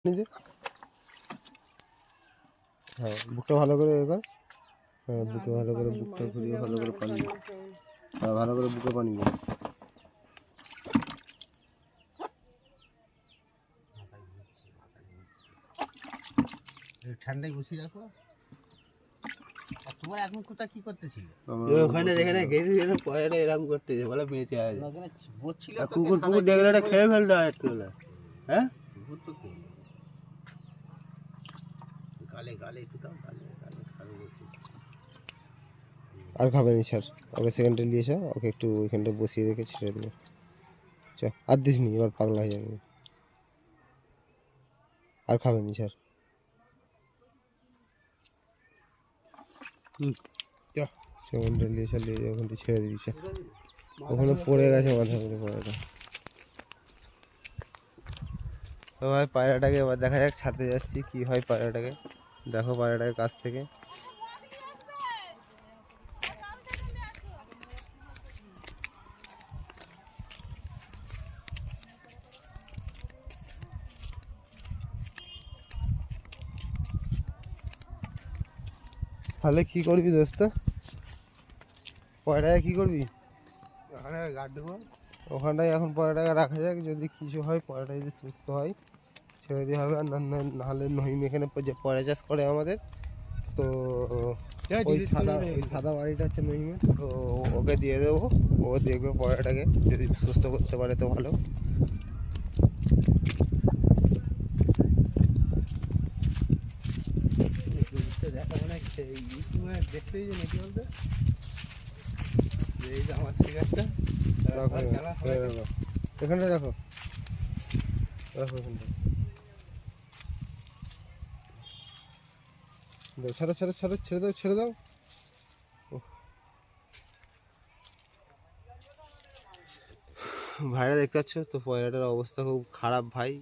নিজে হ্যাঁ বুকটা ভালো করে এবার হ্যাঁ বুকে ভালো করে বুকটা ঘুরিয়ে ভালো করে পানি হ্যাঁ ভালো করে বুকে পানি দিন ঠান্ডায় গুছিয়ে রাখো। তোমার এখন কোথা কি করতেছিল? ওখানে যেখানে গেছিল পয়টা এরকম করতেছে বলে বেঁচে আছে। বলছিল কুকুর কুকুর দেখলে এটা খেয়ে ফেলতে হয় একটু হলে। হ্যাঁ কুকুর তো খেয়ে গালে গালে একটু দাও, গালে গালে খাবে বলছি। আর খাবে নি স্যার ওকে সেকেন্ডে নিয়ে এসো ওকে একটু ওইখানটা বসিয়ে রেখে ছেড়ে দেবো চ আর দিস নি এবার পাগলা হয়ে যাবে আর খাবে নি স্যার সেকেন্ডে নিয়ে এসে নিয়ে ওখান থেকে ছেড়ে দিবি স্যার ওখানে পড়ে গেছে মাথা করে পড়াটা তো ভাই পায়রাটাকে এবার দেখা যাক ছাড়তে যাচ্ছি কি হয় পায়রাটাকে দেখো পায়রাটাকে কাছ থেকে তাহলে কি করবি দোস্ত পয়রাটাকে কি করবি ওখানে গাড় দেবো। ওখানটায় এখন পয়রাটাকে রাখা যাক যদি কিছু হয় পয়রাটা যদি সুস্থ হয় ছেড়ে দেওয়া হবে আর নাহলে নহিম এখানে যে পয়রা চাষ করে আমাদের তো ওই সাদা বাড়িটা হচ্ছে নহিমের তো ওকে দিয়ে দেবো ও দেখবে পয়রাটাকে যদি সুস্থ করতে পারে তো ভালো দেখা মানে দেখতেই যে নাকি বলতে এই যে আমার সিগারটা এখানটা রাখো রাখো এখানটা ছাড়ো ছাড়ো ছাড়ো ছেড়ে দাও ছেড়ে দাও ভাইরা দেখতে পাচ্ছ তো পয়রাটার অবস্থা খুব খারাপ ভাই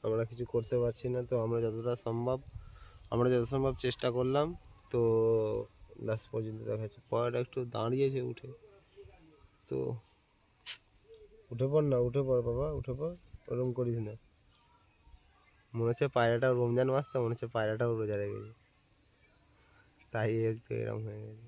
আমরা কিছু করতে পারছি না তো আমরা যতটা সম্ভব চেষ্টা করলাম তো লাস্ট পর্যন্ত দেখা যাচ্ছে পয়রাটা একটু দাঁড়িয়েছে উঠে তো উঠে পড় না উঠে পড় বাবা উঠে পড় ওরকম করিস না মনে হচ্ছে পায়রাটাও রমজান মাস তো মনে হচ্ছে পায়রাটাও রোজা রেখেছে তাই একটু এরকম হয়ে গেছে